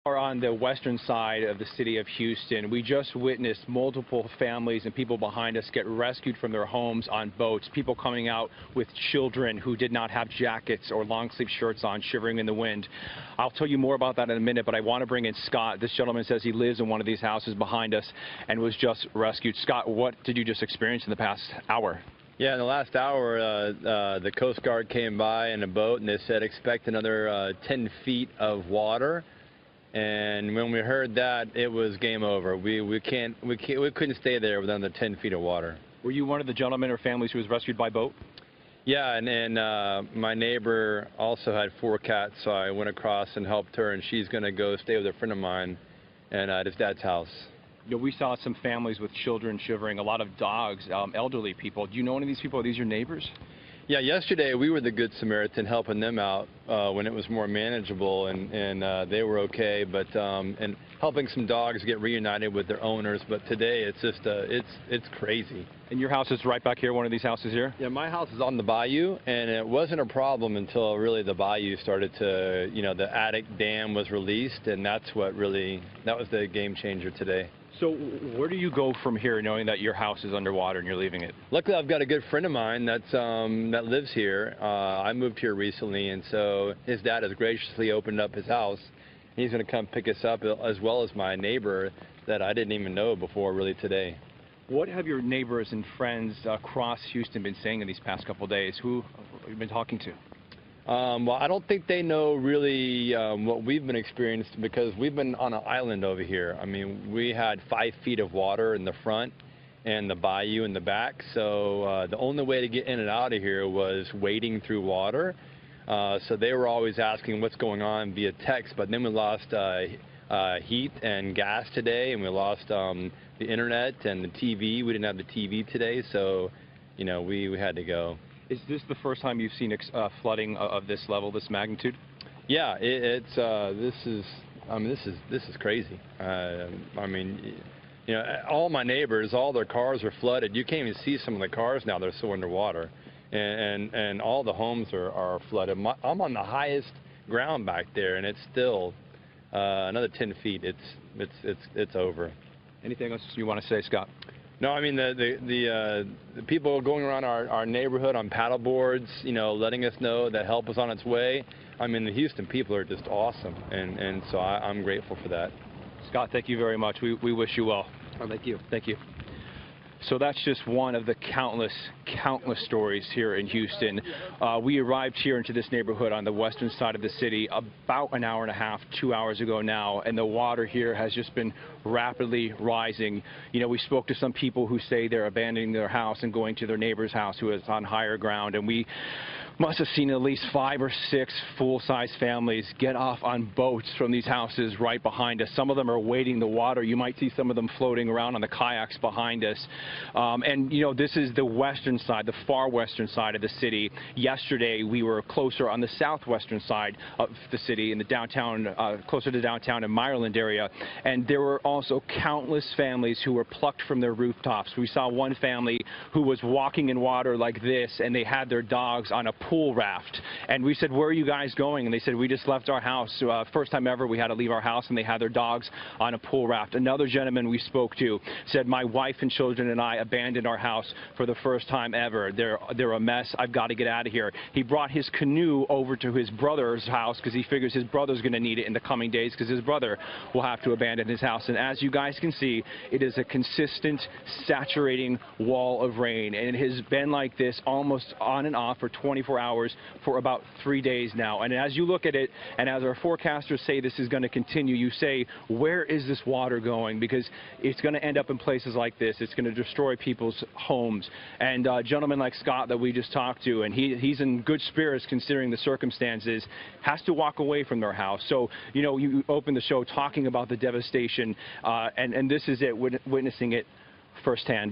Are on the western side of the city of Houston. We just witnessed multiple families and people behind us get rescued from their homes on boats. People coming out with children who did not have jackets or long sleeve shirts on, shivering in the wind. I'll tell you more about that in a minute, but I want to bring in Scott. This gentleman says he lives in one of these houses behind us and was just rescued. Scott, what did you just experience in the past hour? Yeah, in the last hour, the Coast Guard came by in a boat and they said expect another 10 feet of water. And when we heard that, it was game over. We couldn't stay there with under 10 feet of water. Were you one of the gentlemen or families who was rescued by boat? Yeah, and my neighbor also had 4 cats, so I went across and helped her, and she's going to go stay with a friend of mine at his dad's house. You know, we saw some families with children shivering, a lot of dogs, elderly people. Do you know any of these people? Are these your neighbors? Yeah, yesterday we were the Good Samaritan helping them out when it was more manageable, and they were okay, but and helping some dogs get reunited with their owners. But today it's just it's crazy. And your house is right back here, one of these houses here? Yeah, my house is on the bayou, and it wasn't a problem until really the bayou started to, you know, the attic dam was released, and that was the game changer today. So where do you go from here, knowing that your house is underwater and you're leaving it? Luckily, I've got a good friend of mine that lives here. I moved here recently, and so his dad has graciously opened up his house. He's going to come pick us up, as well as my neighbor that I didn't even know before really today. What have your neighbors and friends across Houston been saying in these past couple of days? Who have you been talking to? Well, I don't think they know really what we've been experiencing, because we've been on an island over here. I mean, we had 5 feet of water in the front and the bayou in the back, so the only way to get in and out of here was wading through water. So they were always asking what's going on via text, but then we lost heat and gas today, and we lost the internet and the TV. We didn't have the TV today, so you know, we had to go. Is this the first time you've seen flooding of this level, this magnitude? Yeah, this is crazy. I mean, you know, all my neighbors, all their cars are flooded. You can't even see some of the cars now; they're so underwater, and all the homes are flooded. I'm on the highest ground back there, and it's still another 10 feet. It's over. Anything else you want to say, Scott? No, I mean the people going around our neighborhood on paddle boards, you know, letting us know that help is on its way. I mean, the Houston people are just awesome, and so I'm grateful for that. Scott, thank you very much. We wish you well. Oh, thank you. Thank you. So that's just one of the countless stories here in Houston. We arrived here into this neighborhood on the western side of the city about an hour and a half, 2 hours ago now, and the water here has just been rapidly rising. You know, we spoke to some people who say they're abandoning their house and going to their neighbor's house who is on higher ground, and we must have seen at least 5 or 6 full-size families get off on boats from these houses right behind us. Some of them are wading the water. You might see some of them floating around on the kayaks behind us. And, you know, this is the western side, the far western side of the city. Yesterday, we were closer on the southwestern side of the city, in the downtown, closer to downtown in Maryland area. And there were also countless families who were plucked from their rooftops. We saw one family who was walking in water like this, and they had their dogs on a pool raft, and we said, where are you guys going? And they said, we just left our house. First time ever we had to leave our house, and they had their dogs on a pool raft. Another gentleman we spoke to said, my wife and children and I abandoned our house for the first time ever. They're a mess. I've got to get out of here. He brought his canoe over to his brother's house because he figures his brother's going to need it in the coming days, because his brother will have to abandon his house. And as you guys can see, it is a consistent, saturating wall of rain, and it has been like this almost on and off for 24 hours for about 3 days now. And as you look at it, and as our forecasters say this is going to continue, you say, where is this water going? Because it's going to end up in places like this. It's going to destroy people's homes. And a gentleman like Scott that we just talked to, and he's in good spirits considering the circumstances, has to walk away from their house. So, you know, you opened the show talking about the devastation, and this is it, witnessing it firsthand.